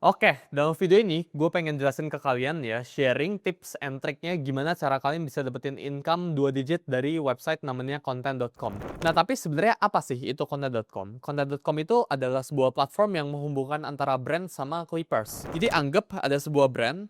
Oke, dalam video ini gue pengen jelasin ke kalian ya, sharing tips and triknya gimana cara kalian bisa dapetin income 2 digit dari website namanya content.com. Nah, tapi sebenarnya apa sih itu content.com? Content.com itu adalah sebuah platform yang menghubungkan antara brand sama clippers. Jadi anggap ada sebuah brand,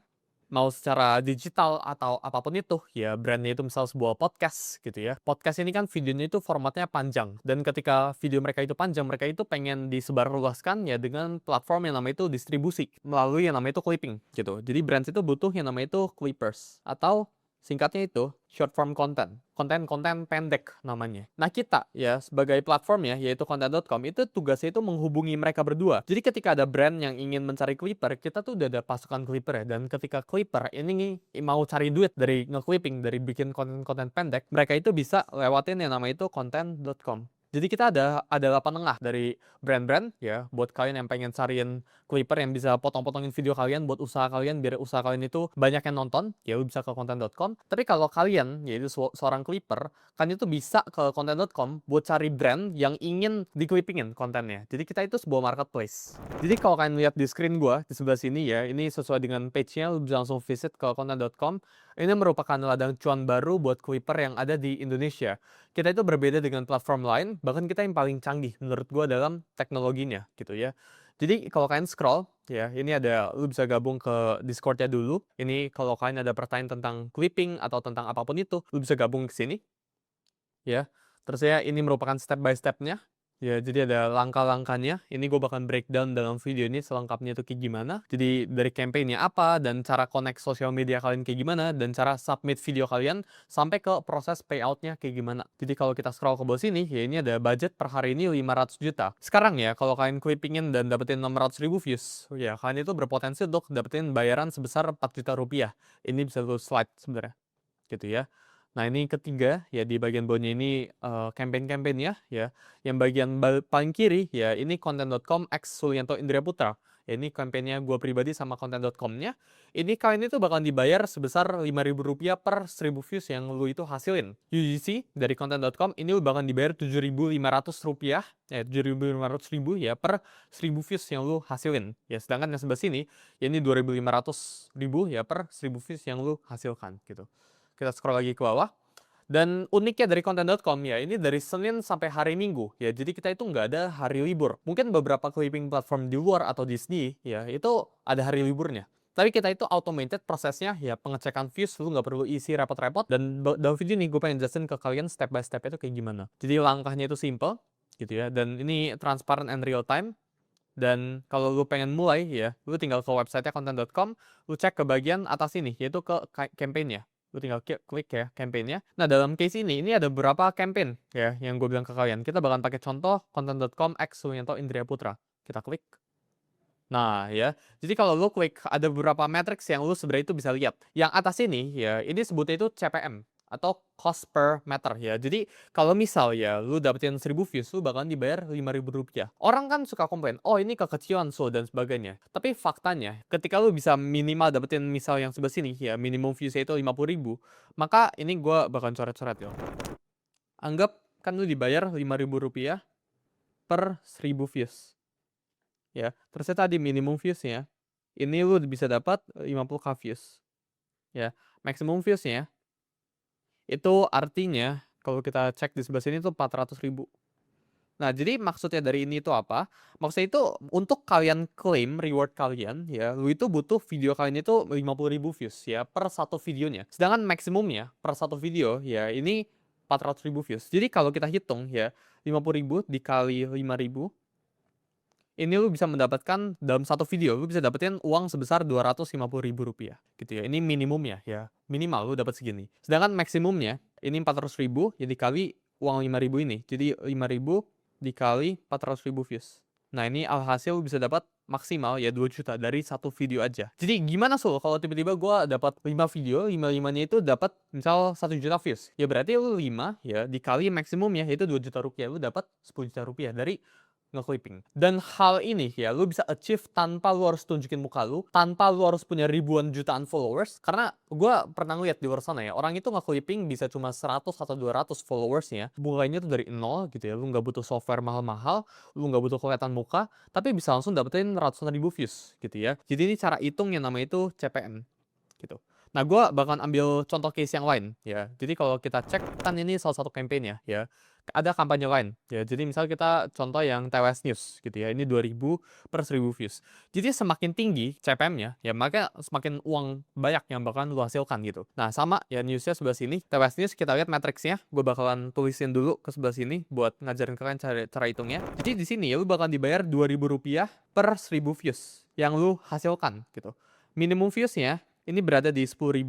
mau secara digital atau apapun itu, ya brandnya itu misal sebuah podcast gitu ya. Podcast ini kan videonya itu formatnya panjang, dan ketika video mereka itu panjang, mereka itu pengen disebarluaskan ya dengan platform yang namanya itu distribusi, melalui yang namanya itu clipping gitu. Jadi brands itu butuh yang namanya itu clippers, atau singkatnya itu short form content, konten-konten pendek namanya. Nah kita ya sebagai platformnya yaitu content.com itu tugasnya itu menghubungi mereka berdua. Jadi ketika ada brand yang ingin mencari clipper, kita tuh udah ada pasukan clipper ya. Dan ketika clipper ini mau cari duit dari nge-clipping, dari bikin konten-konten pendek, mereka itu bisa lewatin yang namanya itu content.com. Jadi kita ada lapan tengah dari brand-brand ya, buat kalian yang pengen cariin clipper yang bisa potong-potongin video kalian buat usaha kalian, biar usaha kalian itu banyak yang nonton, ya lu bisa ke content.com. Tapi kalau kalian yaitu seorang clipper, kan itu bisa ke content.com buat cari brand yang ingin di-clippingin kontennya. Jadi kita itu sebuah marketplace. Jadi kalau kalian lihat di screen gua di sebelah sini ya, ini sesuai dengan page-nya, lu bisa langsung visit ke content.com. Ini merupakan ladang cuan baru buat clipper yang ada di Indonesia. Kita itu berbeda dengan platform lain, bahkan kita yang paling canggih menurut gua dalam teknologinya gitu ya. Jadi kalau kalian scroll ya, ini ada, lu bisa gabung ke Discord-nya dulu. Ini kalau kalian ada pertanyaan tentang clipping atau tentang apapun itu, lu bisa gabung ke sini ya. Terus ya ini merupakan step by step-nya. Ya, jadi ada langkah-langkahnya. Ini gue bakal breakdown dalam video ini selengkapnya itu kayak gimana. Jadi dari campaign-nya apa, dan cara connect sosial media kalian kayak gimana, dan cara submit video kalian sampai ke proses payout-nya kayak gimana. Jadi kalau kita scroll ke bawah sini, ya ini ada budget per hari ini 500 juta. Sekarang ya, kalau kalian clippingin dan dapetin 600.000 views, ya kalian itu berpotensi untuk dapetin bayaran sebesar 4 juta rupiah. Ini bisa lu slide sebenarnya gitu ya. Nah ini ketiga ya, di bagian bawahnya ini campaign-campaign ya. Yang bagian paling kiri ya ini content.com X Sulianto Indria Putra. Ya ini campaignnya gue pribadi sama content.com-nya. Ini kalian itu bakalan dibayar sebesar Rp5.000 per 1.000 views yang lu itu hasilin. UGC dari content.com ini lu bakalan dibayar Rp7.500, ya 7.500.000 ya per 1.000 views yang lu hasilin. Ya sedangkan yang sebelah sini ya ini Rp2.500.000 ya per 1.000 views yang lu hasilkan gitu. Kita scroll lagi ke bawah. Dan uniknya dari content.com ya, ini dari Senin sampai hari Minggu ya. Jadi kita itu nggak ada hari libur. Mungkin beberapa clipping platform di luar atau Disney ya, itu ada hari liburnya. Tapi kita itu automated prosesnya ya, pengecekan views, lu nggak perlu isi repot-repot. Dan dalam video ini gue pengen jelasin ke kalian step by step itu kayak gimana. Jadi langkahnya itu simple gitu ya. Dan ini transparent and real time. Dan kalau lu pengen mulai ya, lu tinggal ke website-nya content.com, lu cek ke bagian atas ini, yaitu ke campaign-nya. Lu tinggal klik ya campaign-nya. Nah, dalam case ini ada beberapa campaign ya yang gue bilang ke kalian. Kita bakalan pakai contoh content.com X Sulianto Indria Putra. Kita klik. Nah, ya. Jadi kalau lu klik, ada beberapa matrix yang lu sebenarnya itu bisa lihat. Yang atas ini ya, ini sebutnya itu CPM atau cost per meter ya. Jadi kalau misal ya lu dapetin 1.000 views, lu bakalan dibayar Rp5.000. Orang kan suka komplain, oh ini kekecilan so dan sebagainya. Tapi faktanya, ketika lu bisa minimal dapetin misal yang sebelah sini ya, minimum viewsnya itu 50.000, maka ini gua bakalan coret-coret ya. Anggap kan lu dibayar Rp5.000 per 1.000 views. Ya, terusnya tadi minimum views-nya, ini lu bisa dapat 50k views. Ya, maximum views-nya itu artinya kalau kita cek di sebelah sini tuh 400.000. Nah, jadi maksudnya dari ini tuh apa? Maksudnya itu untuk kalian claim reward kalian ya, lu itu butuh video kalian itu 50.000 views ya per satu videonya. Sedangkan maksimumnya per satu video ya ini 400.000 views. Jadi kalau kita hitung ya, 50.000 dikali 5.000, ini lu bisa mendapatkan dalam satu video, lu bisa dapetin uang sebesar Rp250.000 gitu ya. Ini minimumnya ya, minimal lu dapat segini. Sedangkan maksimumnya ini 400.000 ya dikali uang 5.000 ini. Jadi 5.000 dikali 400.000 views. Nah ini alhasil lu bisa dapat maksimal ya 2 juta dari satu video aja. Jadi gimana kalau tiba-tiba gua dapat 5 video, 5-5-nya itu dapat misal 1 juta views. Ya berarti lu 5 ya dikali maksimumnya yaitu 2 juta rupiah, lu dapat 10 juta rupiah dari nge-clipping. Dan hal ini ya lu bisa achieve tanpa lu harus tunjukin muka lu, tanpa lu harus punya ribuan jutaan followers. Karena gue pernah ngeliat di luar sana ya, orang itu nge-clipping bisa cuma 100 atau 200 followersnya. Mulainya tuh dari nol gitu ya, lu nggak butuh software mahal-mahal, lu nggak butuh kelihatan muka, tapi bisa langsung dapetin ratusan ribu views gitu ya. Jadi ini cara hitung yang namanya itu CPM gitu. Nah, gue bakalan ambil contoh case yang lain ya. Jadi kalau kita cek kan ini salah satu campaign ya. Ada kampanye lain ya. Jadi misal kita contoh yang TWS News gitu ya. Ini 2000 per 1000 views. Jadi semakin tinggi CPM-nya ya, maka semakin uang banyak yang bakalan lu hasilkan gitu. Nah, sama ya newsnya sebelah sini. TWS News kita lihat matriksnya. Gue bakalan tulisin dulu ke sebelah sini buat ngajarin kalian cara hitungnya. Jadi di sini ya lu bakalan dibayar Rp2.000 per 1000 views yang lu hasilkan gitu. Minimum viewsnya ini berada di 10.000,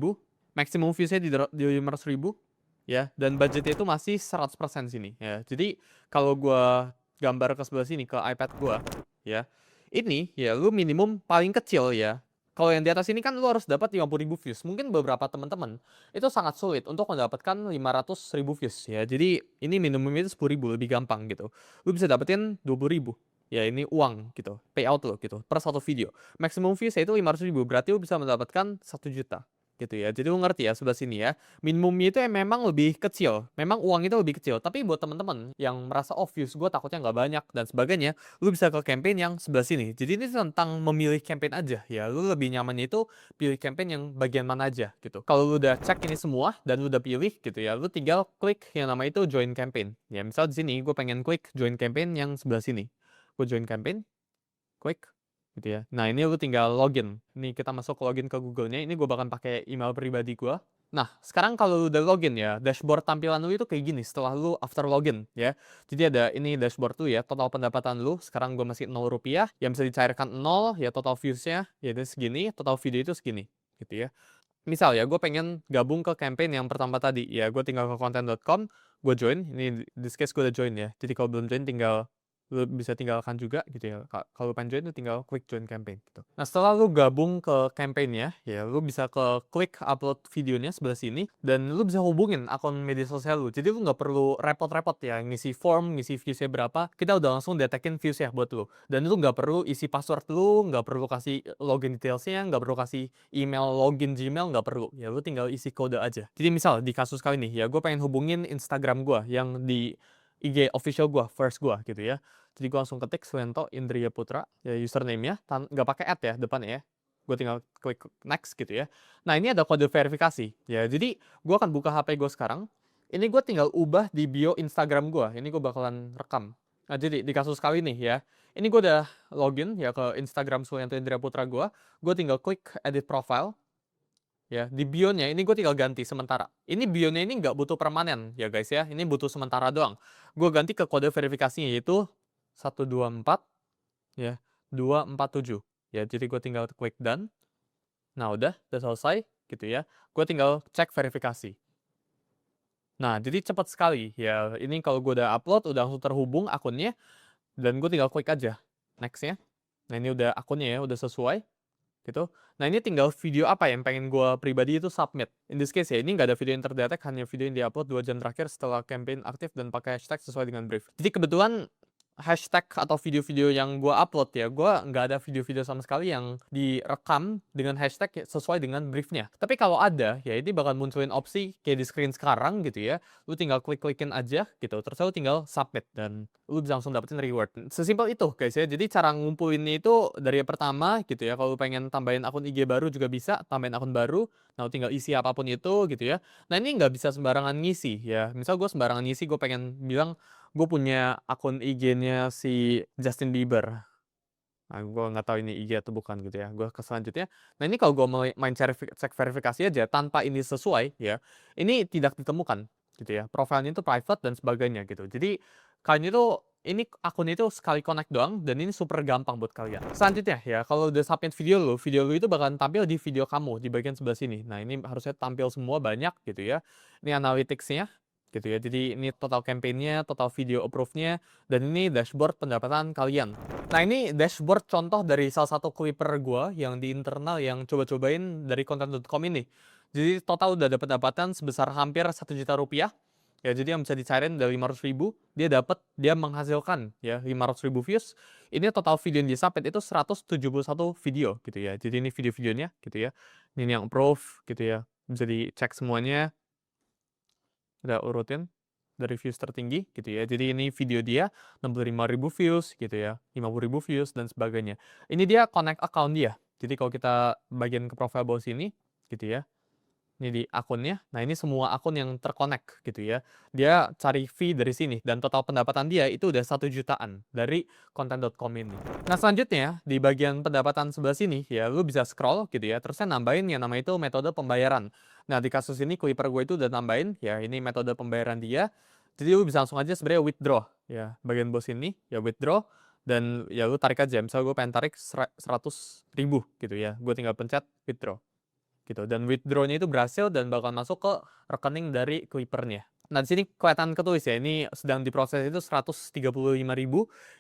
maksimum viewsnya di 500.000 ya, dan budgetnya itu masih 100% sini ya. Jadi kalau gua gambar ke sebelah sini ke iPad gua ya, ini ya lu minimum paling kecil ya. Kalau yang di atas ini kan lu harus dapat 50.000 views. Mungkin beberapa teman-teman itu sangat sulit untuk mendapatkan 500.000 views ya. Jadi ini minimumnya itu 10.000, lebih gampang gitu. Lu bisa dapetin 20.000. Ya ini uang gitu, payout lo gitu, per satu video. Maximum views itu 500.000, berarti lo bisa mendapatkan 1 juta gitu ya. Jadi lo ngerti ya sebelah sini ya. Minimumnya itu memang lebih kecil, memang uang itu lebih kecil. Tapi buat teman-teman yang merasa oh views gue takutnya nggak banyak dan sebagainya, lo bisa ke campaign yang sebelah sini. Jadi ini tentang memilih campaign aja ya. Lo lebih nyamannya itu pilih campaign yang bagian mana aja gitu. Kalau lo udah cek ini semua dan lo udah pilih gitu ya, lo tinggal klik yang namanya itu join campaign. Ya misal di sini gue pengen klik join campaign yang sebelah sini. Gue join campaign, klik gitu ya. Nah ini lu tinggal login. Ini kita masuk login ke Google-nya. Ini gue bakal pakai email pribadi gue. Nah sekarang kalau lu udah login ya, dashboard tampilan lu itu kayak gini setelah lu after login ya. Jadi ada ini dashboard lu ya, total pendapatan lu. Sekarang gue masih Rp0 yang bisa dicairkan 0 ya, total views-nya ya itu segini, total video itu segini gitu ya. Misal ya, gue pengen gabung ke campaign yang pertama tadi ya, gue tinggal ke content.com, gue join. Ini this case gue udah join ya. Jadi kalau belum join tinggal lu bisa tinggalkan juga gitu ya. Kalau pengen join lu tinggal klik join campaign gitu. Nah setelah lu gabung ke campaignnya ya, lu bisa ke klik upload videonya sebelah sini dan lu bisa hubungin akun media sosial lu. Jadi lu nggak perlu repot-repot ya ngisi form, ngisi viewsnya berapa. Kita udah langsung detekin viewsnya buat lu. Dan lu nggak perlu isi password lu, nggak perlu kasih login detailsnya, nggak perlu kasih email login Gmail, nggak perlu. Ya lu tinggal isi kode aja. Jadi misal di kasus kali ini ya, gue pengen hubungin Instagram gue yang di IG official gue, first gue gitu ya. Jadi gue langsung ketik Suwento Indria Putra, ya username-nya, nggak pakai @ ya depannya ya. Gue tinggal klik next gitu ya. Nah ini ada kode verifikasi ya. Jadi gue akan buka HP gue sekarang. Ini gue tinggal ubah di bio Instagram gue. Ini gue bakalan rekam. Nah jadi di kasus kali ini ya, ini gue udah login ya ke Instagram Suwento Indria Putra gue. Gue tinggal klik edit profile. Ya, di bio-nya ini gue tinggal ganti sementara. Ini bio-nya ini nggak butuh permanen ya guys ya. Ini butuh sementara doang. Gue ganti ke kode verifikasinya yaitu 124 ya 247 ya. Jadi gue tinggal klik done. Nah udah selesai gitu ya. Gue tinggal cek verifikasi. Nah jadi cepat sekali ya. Ini kalau gue udah upload udah langsung terhubung akunnya dan gue tinggal klik aja next-nya. Nah ini udah akunnya ya, udah sesuai gitu. Nah ini tinggal video apa yang pengen gue pribadi itu submit. In this case ya, ini nggak ada video yang terdetek, hanya video yang diupload 2 jam terakhir setelah campaign aktif dan pakai hashtag sesuai dengan brief. Jadi kebetulan hashtag atau video-video yang gue upload ya, gue nggak ada video-video sama sekali yang direkam dengan hashtag sesuai dengan briefnya. Tapi kalau ada, ya ini bakal munculin opsi kayak di screen sekarang gitu ya. Lu tinggal klik-klikin aja gitu, terus lu tinggal submit dan lu bisa langsung dapetin reward. Sesimpel itu guys ya. Jadi cara ngumpulinnya itu dari yang pertama gitu ya. Kalau lu pengen tambahin akun IG baru juga bisa, tambahin akun baru. Nah, lu tinggal isi apapun itu gitu ya. Nah, ini nggak bisa sembarangan ngisi ya. Misal gue sembarangan ngisi, gue pengen bilang gue punya akun IG-nya si Justin Bieber. Nah, gue nggak tahu ini IG atau bukan gitu ya. Gue ke selanjutnya. Nah, ini kalau gue main cek verifikasi aja tanpa ini sesuai ya, ini tidak ditemukan gitu ya. Profilnya itu private dan sebagainya gitu. Jadi kalian itu ini akun itu sekali connect doang dan ini super gampang buat kalian. Selanjutnya ya, kalau udah submit video lu itu bakalan tampil di video kamu di bagian sebelah sini. Nah, ini harusnya tampil semua banyak gitu ya. Ini analytics-nya gitu ya. Jadi ini total campaign-nya, total video approve-nya, dan ini dashboard pendapatan kalian. Nah ini dashboard contoh dari salah satu clipper gue yang di internal yang coba-cobain dari content.com ini. Jadi total udah dapat pendapatan sebesar hampir 1 juta rupiah. Ya, jadi yang bisa dicairin dari 500.000, dia menghasilkan ya 500.000 views. Ini total video yang dia-submit itu 171 video gitu ya. Jadi ini video-videonya gitu ya. Ini yang approve gitu ya. Bisa dicek semuanya. Udah urutin dari views tertinggi gitu ya. Jadi ini video dia 65.000 views gitu ya, 50.000 views dan sebagainya. Ini dia connect account dia. Jadi kalau kita bagian ke profile bawah sini gitu ya. Ini di akunnya. Nah, ini semua akun yang terkonek gitu ya. Dia cari fee dari sini dan total pendapatan dia itu udah 1 jutaan dari konten.com ini. Nah, selanjutnya di bagian pendapatan sebelah sini ya lu bisa scroll gitu ya. Terus saya nambahin yang namanya itu metode pembayaran. Nah, di kasus ini Clipper gue itu udah nambahin ya ini metode pembayaran dia. Jadi lu bisa langsung aja sebenarnya withdraw ya. Bagian bawah sini ya withdraw dan ya lu tarik aja. Misal gue pengen tarik 100.000 gitu ya. Gue tinggal pencet withdraw gitu. Dan withdraw-nya itu berhasil dan bakal masuk ke rekening dari Clipper-nya. Nah, di sini kelihatan ketulis ya, ini sedang diproses itu 135.000,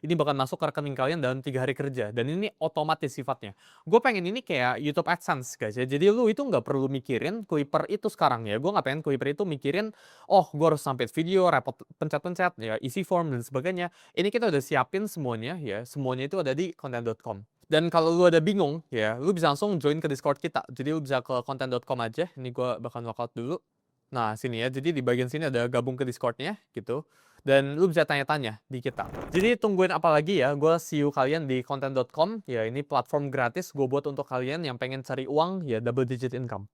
ini bakal masuk ke rekening kalian dalam 3 hari kerja. Dan ini otomatis sifatnya. Gue pengen ini kayak YouTube AdSense guys ya. Jadi lu itu nggak perlu mikirin Clipper itu sekarang ya. Gue nggak pengen Clipper itu mikirin, oh gue harus sampai video, repot pencet-pencet, ya isi form dan sebagainya. Ini kita udah siapin semuanya ya. Semuanya itu ada di content.com. Dan kalau lu ada bingung, ya, lu bisa langsung join ke Discord kita. Jadi lu bisa ke content.com aja. Ini gue bakal lockout dulu. Nah, sini ya. Jadi di bagian sini ada gabung ke Discord-nya gitu. Dan lu bisa tanya-tanya di kita. Jadi tungguin apa lagi ya? Gue see you kalian di content.com. Ya, ini platform gratis gue buat untuk kalian yang pengen cari uang, ya double digit income.